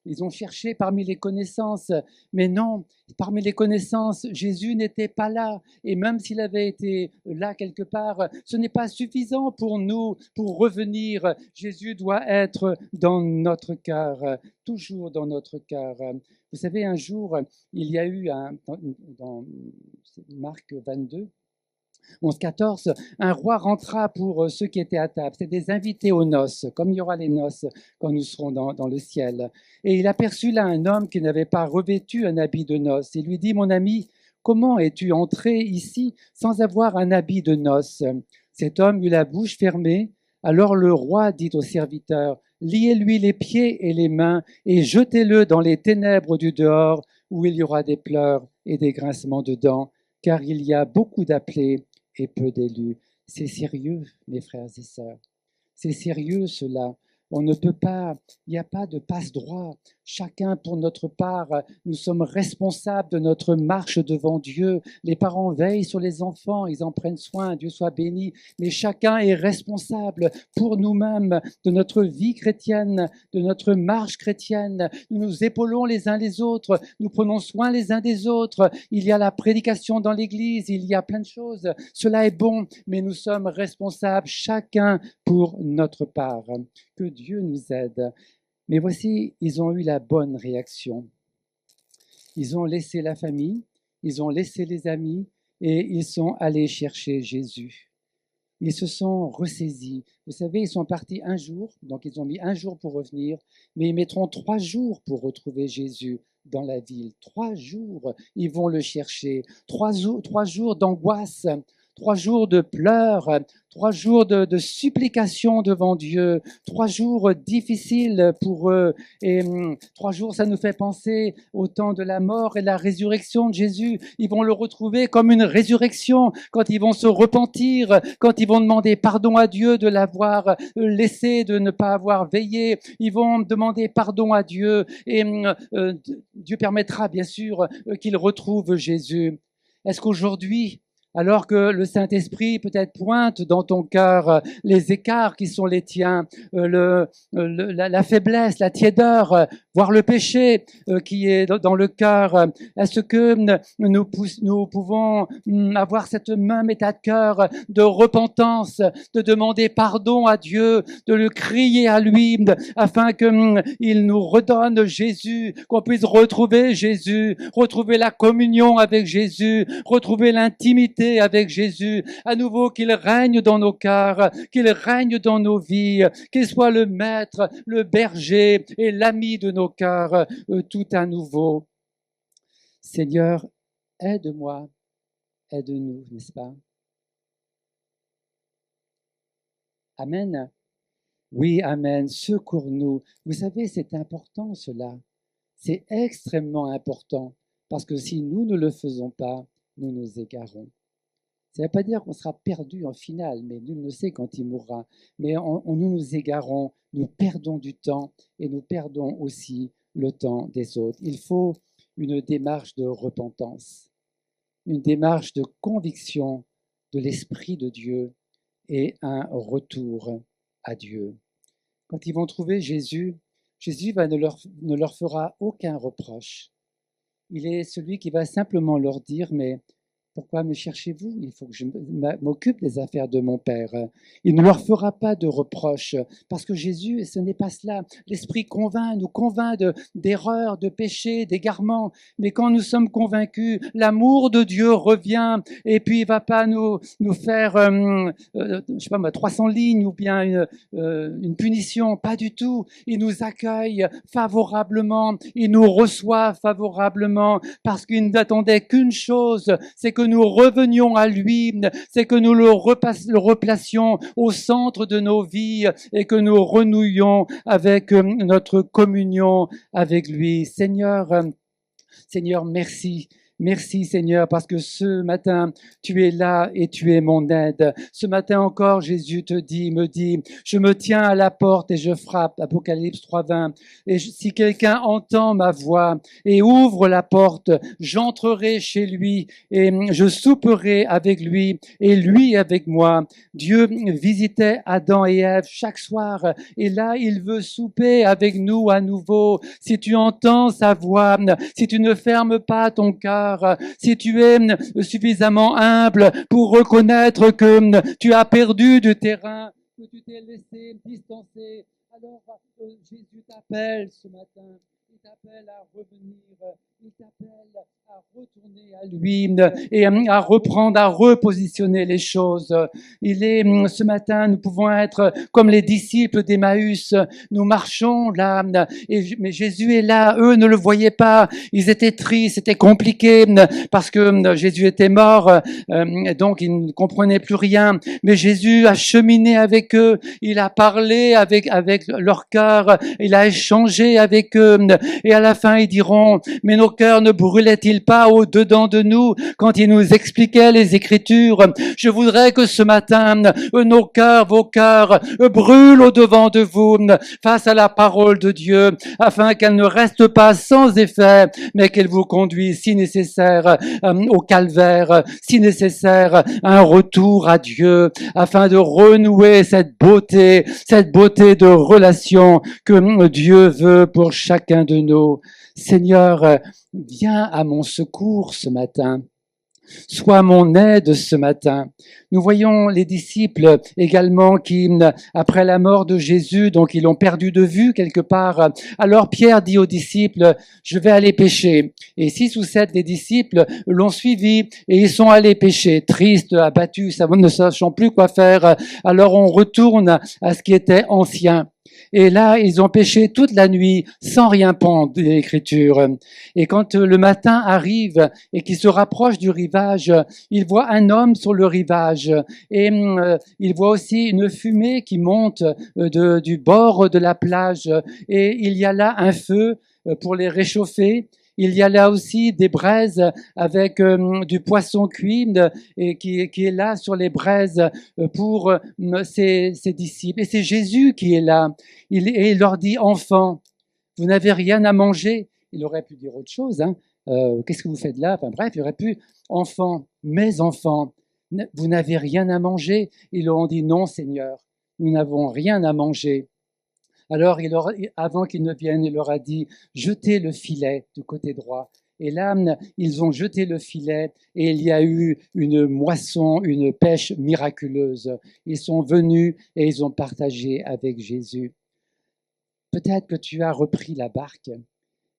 ils ont cherché parmi les connaissances, mais non, parmi les connaissances, Jésus n'était pas là. Et même s'il avait été là quelque part, ce n'est pas suffisant pour nous, pour revenir. Jésus doit être dans notre cœur, toujours dans notre cœur. Vous savez, un jour, il y a eu, dans Marc 22, 11-14, un roi rentra pour ceux qui étaient à table. C'est des invités aux noces, comme il y aura les noces quand nous serons dans le ciel. Et il aperçut là un homme qui n'avait pas revêtu un habit de noces. Il lui dit, mon ami, comment es-tu entré ici sans avoir un habit de noces? Cet homme eut la bouche fermée. Alors le roi dit au serviteur, liez-lui les pieds et les mains et jetez-le dans les ténèbres du dehors où il y aura des pleurs et des grincements de dents, car il y a beaucoup d'appelés et peu d'élus. C'est sérieux, mes frères et sœurs. C'est sérieux cela. On ne peut pas, il n'y a pas de passe-droit. Chacun pour notre part, nous sommes responsables de notre marche devant Dieu. Les parents veillent sur les enfants, ils en prennent soin, Dieu soit béni. Mais chacun est responsable pour nous-mêmes de notre vie chrétienne, de notre marche chrétienne. Nous nous épaulons les uns les autres, nous prenons soin les uns des autres. Il y a la prédication dans l'Église, il y a plein de choses. Cela est bon, mais nous sommes responsables chacun pour notre part. Que Dieu nous aide. Mais voici, ils ont eu la bonne réaction. Ils ont laissé la famille, ils ont laissé les amis et ils sont allés chercher Jésus. Ils se sont ressaisis. Vous savez, ils sont partis un jour, donc ils ont mis un jour pour revenir, mais ils mettront 3 jours pour retrouver Jésus dans la ville. 3 jours, ils vont le chercher. 3 jours d'angoisse, 3 jours de pleurs, 3 jours de supplication devant Dieu, 3 jours difficiles pour eux. Et 3 jours, ça nous fait penser au temps de la mort et la résurrection de Jésus. Ils vont le retrouver comme une résurrection quand ils vont se repentir, quand ils vont demander pardon à Dieu de l'avoir laissé, de ne pas avoir veillé. Ils vont demander pardon à Dieu et Dieu permettra bien sûr qu'ils retrouvent Jésus. Est-ce qu'aujourd'hui, alors que le Saint-Esprit peut-être pointe dans ton cœur les écarts qui sont les tiens, la faiblesse, la tiédeur, voire le péché qui est dans le cœur, est-ce que nous pouvons avoir cette même état de cœur de repentance, de demander pardon à Dieu, de le crier à lui, afin qu'il nous redonne Jésus, qu'on puisse retrouver Jésus, retrouver la communion avec Jésus, retrouver l'intimité avec Jésus, à nouveau qu'il règne dans nos cœurs, qu'il règne dans nos vies, qu'il soit le maître, le berger et l'ami de nos cœurs, tout à nouveau. Seigneur, aide-moi, aide-nous, n'est-ce pas? Amen. Oui, amen. Secours-nous. Vous savez, c'est important cela. C'est extrêmement important parce que si nous ne le faisons pas, nous nous égarons. Ça ne veut pas dire qu'on sera perdu en finale, mais nul ne sait quand il mourra. Mais nous nous égarons, nous perdons du temps et nous perdons aussi le temps des autres. Il faut une démarche de repentance, une démarche de conviction de l'Esprit de Dieu et un retour à Dieu. Quand ils vont trouver Jésus, Jésus ne leur fera aucun reproche. Il est celui qui va simplement leur dire, mais pourquoi me cherchez-vous? Il faut que je m'occupe des affaires de mon Père. Il ne leur fera pas de reproches, parce que Jésus, ce n'est pas cela. L'Esprit nous convainc d'erreurs, de péchés, d'égarements. Mais quand nous sommes convaincus, l'amour de Dieu revient, et puis il ne va pas nous faire, je sais pas, 300 lignes ou bien une punition. Pas du tout. Il nous accueille favorablement, il nous reçoit favorablement, parce qu'il n'attendait qu'une chose, c'est que nous revenions à lui, c'est que nous le replacions au centre de nos vies et que nous renouions avec notre communion avec lui. Seigneur, merci. Merci Seigneur, parce que ce matin, tu es là et tu es mon aide. Ce matin encore, Jésus me dit, je me tiens à la porte et je frappe, Apocalypse 3:20. Et si quelqu'un entend ma voix et ouvre la porte, j'entrerai chez lui et je souperai avec lui et lui avec moi. Dieu visitait Adam et Ève chaque soir et là, il veut souper avec nous à nouveau. Si tu entends sa voix, si tu ne fermes pas ton cœur, si tu es suffisamment humble pour reconnaître que tu as perdu du terrain, que tu t'es laissé distancer, alors Jésus t'appelle ce matin. il t'appelle à revenir, il t'appelle à retourner à lui et à reprendre, à repositionner les choses. Il est ce matin, nous pouvons être comme les disciples d'Emmaüs. Nous marchons là, mais Jésus est là. Eux ne le voyaient pas. Ils étaient tristes, c'était compliqué parce que Jésus était mort, donc ils ne comprenaient plus rien. Mais Jésus a cheminé avec eux. Il a parlé avec leur cœur. Il a échangé avec eux. Et à la fin, ils diront, mais nos cœurs ne brûlaient-ils pas au-dedans de nous quand il nous expliquait les Écritures? Je voudrais que ce matin, nos cœurs, vos cœurs, brûlent au-devant de vous face à la parole de Dieu, afin qu'elle ne reste pas sans effet, mais qu'elle vous conduise, si nécessaire, au calvaire, si nécessaire, à un retour à Dieu, afin de renouer cette beauté de relation que Dieu veut pour chacun de nous. Seigneur, viens à mon secours ce matin. Sois mon aide ce matin. Nous voyons les disciples également qui, après la mort de Jésus, donc ils l'ont perdu de vue quelque part. Alors Pierre dit aux disciples, je vais aller pêcher. Et 6 ou 7 des disciples l'ont suivi et ils sont allés pêcher, tristes, abattus, ne sachant plus quoi faire. Alors on retourne à ce qui était ancien. Et là, ils ont pêché toute la nuit sans rien prendre de l'Écriture. Et quand le matin arrive et qu'ils se rapprochent du rivage, ils voient un homme sur le rivage. Et ils voient aussi une fumée qui monte du bord de la plage. Et il y a là un feu pour les réchauffer. Il y a là aussi des braises avec du poisson cuit et qui est là sur les braises pour ses disciples. Et c'est Jésus qui est là. Et il leur dit, enfants, vous n'avez rien à manger. Il aurait pu dire autre chose. Qu'est-ce que vous faites là? Enfin bref, il aurait pu, enfants, mes enfants, vous n'avez rien à manger. Ils leur ont dit, non Seigneur, nous n'avons rien à manger. Alors, avant qu'ils ne viennent, il leur a dit, jetez le filet du côté droit. Et là, ils ont jeté le filet et il y a eu une moisson, une pêche miraculeuse. Ils sont venus et ils ont partagé avec Jésus. Peut-être que tu as repris la barque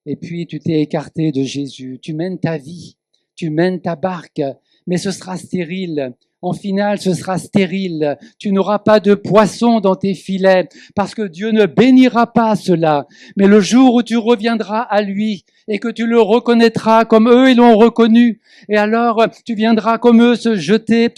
et puis tu t'es écarté de Jésus. Tu mènes ta vie, tu mènes ta barque, mais ce sera stérile. En finale, ce sera stérile. Tu n'auras pas de poisson dans tes filets parce que Dieu ne bénira pas cela. Mais le jour où tu reviendras à lui et que tu le reconnaîtras comme eux, ils l'ont reconnu, et alors tu viendras comme eux te jeter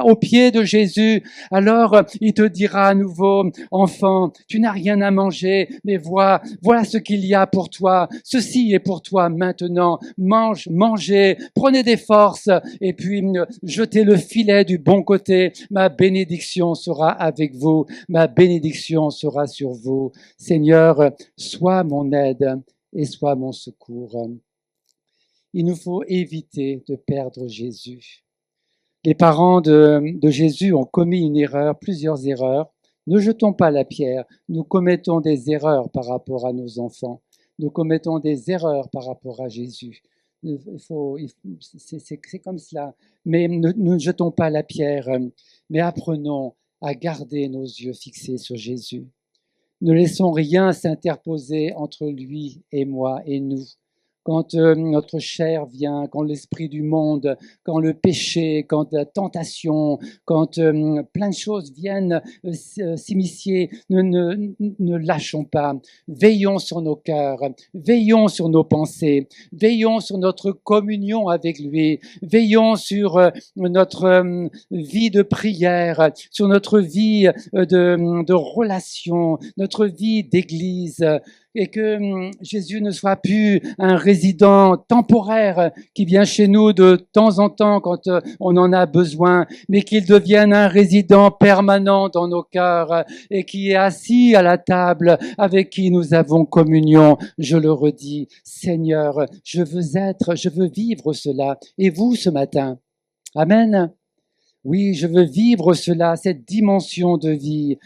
aux pieds de Jésus. Alors il te dira à nouveau, enfant, tu n'as rien à manger, mais voilà ce qu'il y a pour toi. Ceci est pour toi maintenant. Mangez, prenez des forces et puis jetez le filet du bon côté. Ma bénédiction sera avec vous. Ma bénédiction sera sur vous. Seigneur, sois mon aide et sois mon secours. Il nous faut éviter de perdre Jésus. Les parents de Jésus ont commis une erreur, plusieurs erreurs. Ne jetons pas la pierre. Nous commettons des erreurs par rapport à nos enfants. Nous commettons des erreurs par rapport à Jésus. C'est comme cela. Mais ne jetons pas la pierre, mais apprenons à garder nos yeux fixés sur Jésus. Ne laissons rien s'interposer entre lui et moi et nous. Quand notre chair vient, quand l'esprit du monde, quand le péché, quand la tentation, quand plein de choses viennent s'immiscer, ne lâchons pas. Veillons sur nos cœurs, veillons sur nos pensées, veillons sur notre communion avec lui, veillons sur notre vie de prière, sur notre vie de relation, notre vie d'église, et que Jésus ne soit plus un résident temporaire qui vient chez nous de temps en temps quand on en a besoin, mais qu'il devienne un résident permanent dans nos cœurs et qui est assis à la table avec qui nous avons communion. Je le redis, Seigneur, je veux vivre cela. Et vous ce matin? Amen. Oui, je veux vivre cela, cette dimension de vie.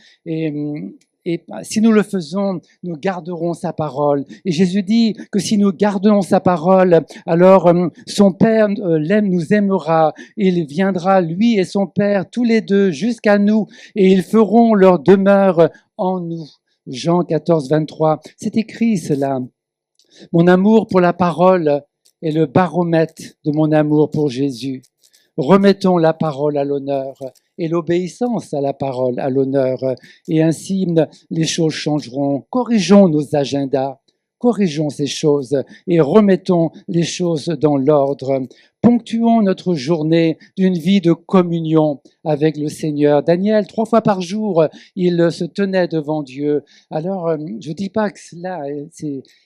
Et si nous le faisons, nous garderons sa parole. Et Jésus dit que si nous gardons sa parole, alors son Père nous aimera. Il viendra, lui et son Père, tous les deux, jusqu'à nous, et ils feront leur demeure en nous. Jean 14, 23. C'est écrit cela. Mon amour pour la parole est le baromètre de mon amour pour Jésus. Remettons la parole à l'honneur et l'obéissance à la parole à l'honneur, et ainsi les choses changeront. Corrigeons nos agendas, corrigeons ces choses et remettons les choses dans l'ordre. Ponctuons notre journée d'une vie de communion avec le Seigneur. Daniel, 3 fois par jour, il se tenait devant Dieu. Alors, je ne dis pas que cela,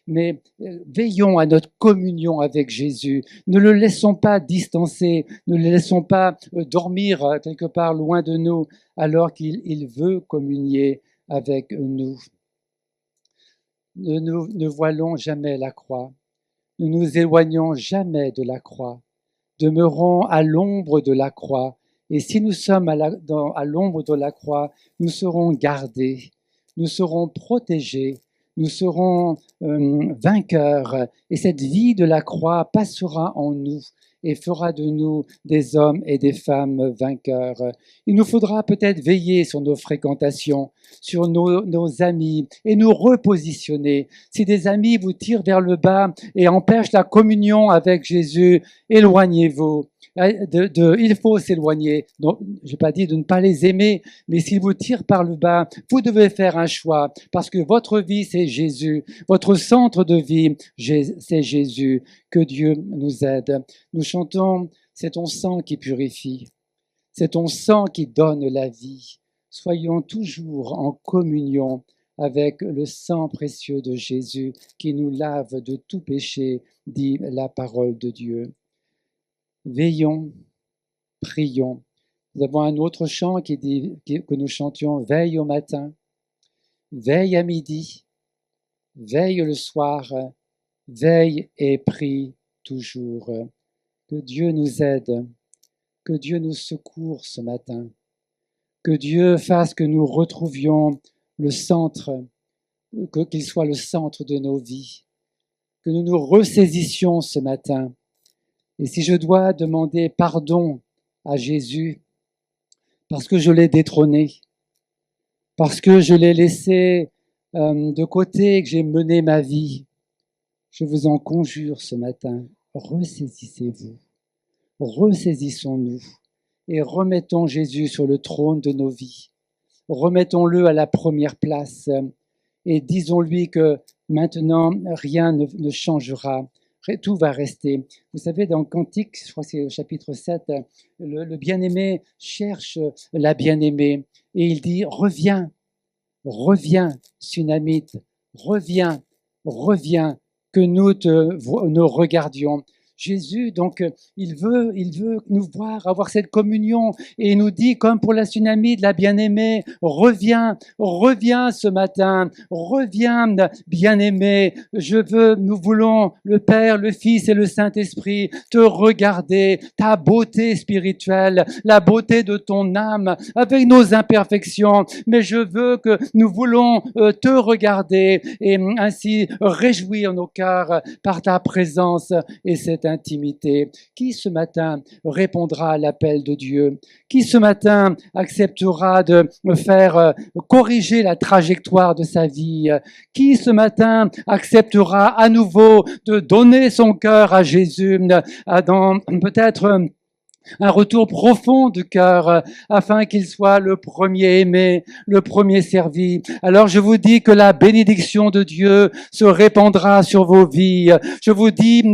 mais veillons à notre communion avec Jésus. Ne le laissons pas distancer, ne le laissons pas dormir quelque part loin de nous, alors qu'il veut communier avec nous. Ne voilons jamais la croix. Ne nous éloignons jamais de la croix. Demeurons à l'ombre de la croix. Et si nous sommes à l'ombre de la croix, nous serons gardés, nous serons protégés, nous serons vainqueurs. Et cette vie de la croix passera en nous et fera de nous des hommes et des femmes vainqueurs. Il nous faudra peut-être veiller sur nos fréquentations, sur nos amis et nous repositionner. Si des amis vous tirent vers le bas et empêchent la communion avec Jésus, éloignez-vous. Il faut s'éloigner. Donc, j'ai pas dit de ne pas les aimer, mais s'ils vous tirent par le bas, vous devez faire un choix parce que votre vie, c'est Jésus. Votre centre de vie, c'est Jésus. Que Dieu nous aide. Nous chantons, c'est ton sang qui purifie. C'est ton sang qui donne la vie. Soyons toujours en communion avec le sang précieux de Jésus qui nous lave de tout péché, dit la parole de Dieu. Veillons, prions. Nous avons un autre chant qui dit que nous chantions « Veille au matin, veille à midi, veille le soir, veille et prie toujours. » Que Dieu nous aide, que Dieu nous secourt ce matin, que Dieu fasse que nous retrouvions le centre, qu'il soit le centre de nos vies, que nous nous ressaisissions ce matin. Et si je dois demander pardon à Jésus parce que je l'ai détrôné, parce que je l'ai laissé de côté et que j'ai mené ma vie, je vous en conjure ce matin, ressaisissez-vous, ressaisissons-nous et remettons Jésus sur le trône de nos vies. Remettons-le à la première place et disons-lui que maintenant rien ne changera. Tout va rester. Vous savez, dans Cantique, je crois que c'est au chapitre 7, le bien-aimé cherche la bien-aimée et il dit « Reviens, reviens, Sunamite, reviens, reviens, que nous regardions. » Jésus, donc, il veut nous voir, avoir cette communion, et il nous dit, comme pour la Sunamite, la bien-aimée, reviens, reviens ce matin, reviens, bien-aimé, nous voulons, le Père, le Fils et le Saint-Esprit, te regarder, ta beauté spirituelle, la beauté de ton âme, avec nos imperfections, mais je veux que nous voulons te regarder, et ainsi réjouir nos cœurs par ta présence et cette intimité. Qui ce matin répondra à l'appel de Dieu? Qui ce matin acceptera de me faire corriger la trajectoire de sa vie? Qui ce matin acceptera à nouveau de donner son cœur à Jésus dans peut-être un retour profond du cœur afin qu'il soit le premier aimé, le premier servi. Alors je vous dis que la bénédiction de Dieu se répandra sur vos vies. Je vous dis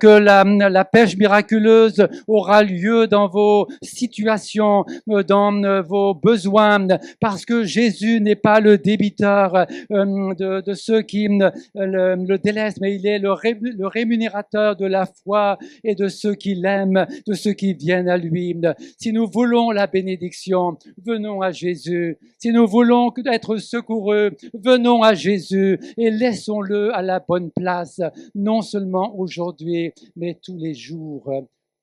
que la pêche miraculeuse aura lieu dans vos situations, dans vos besoins, parce que Jésus n'est pas le débiteur de ceux qui le délaissent, mais il est le rémunérateur de la foi et de ceux qui l'aiment, de ceux qui viennent à lui. Si nous voulons la bénédiction, venons à Jésus. Si nous voulons être secoureux, venons à Jésus et laissons-le à la bonne place, non seulement aujourd'hui, mais tous les jours.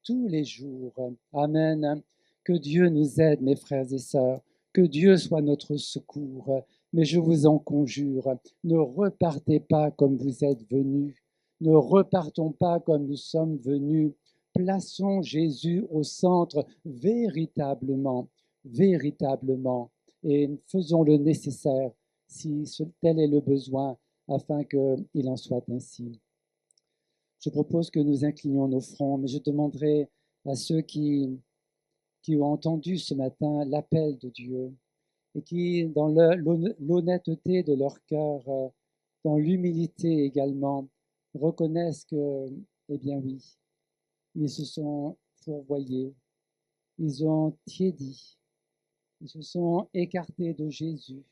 Tous les jours. Amen. Que Dieu nous aide, mes frères et sœurs. Que Dieu soit notre secours. Mais je vous en conjure, ne repartez pas comme vous êtes venus. Ne repartons pas comme nous sommes venus. Plaçons Jésus au centre véritablement, véritablement, et faisons le nécessaire si tel est le besoin afin qu'il en soit ainsi. Je propose que nous inclinions nos fronts, mais je demanderai à ceux qui ont entendu ce matin l'appel de Dieu et qui, dans l'honnêteté de leur cœur, dans l'humilité également, reconnaissent que, eh bien oui, ils se sont fourvoyés, ils ont tiédi, ils se sont écartés de Jésus,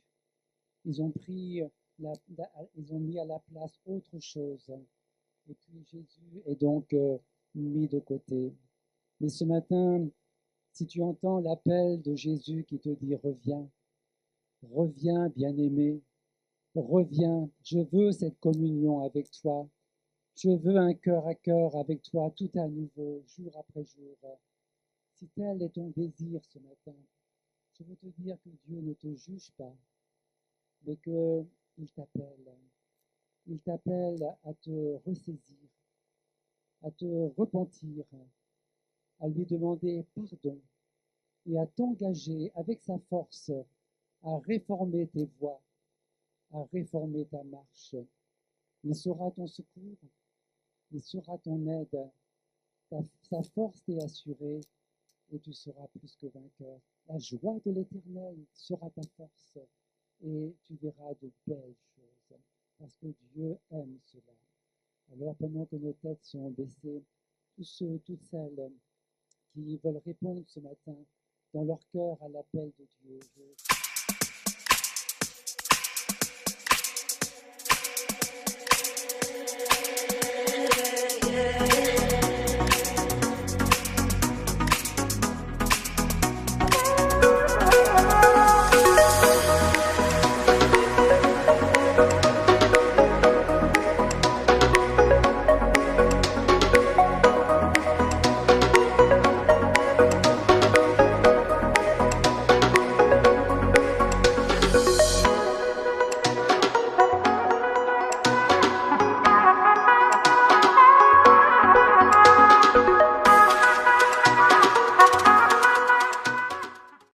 ils ont ils ont mis à la place autre chose, et puis Jésus est donc mis de côté. Mais ce matin, si tu entends l'appel de Jésus qui te dit reviens, reviens bien-aimé, reviens, je veux cette communion avec toi, je veux un cœur à cœur avec toi tout à nouveau, jour après jour. Si tel est ton désir ce matin, je veux te dire que Dieu ne te juge pas, mais qu'il t'appelle. Il t'appelle à te ressaisir, à te repentir, à lui demander pardon et à t'engager avec sa force à réformer tes voies, à réformer ta marche. Il sera ton secours, il sera ton aide, sa force t'est assurée et tu seras plus que vainqueur. La joie de l'Éternel sera ta force et tu verras de belles choses parce que Dieu aime cela. Alors pendant que nos têtes sont baissées, tous ceux, toutes celles qui veulent répondre ce matin dans leur cœur à l'appel de Dieu,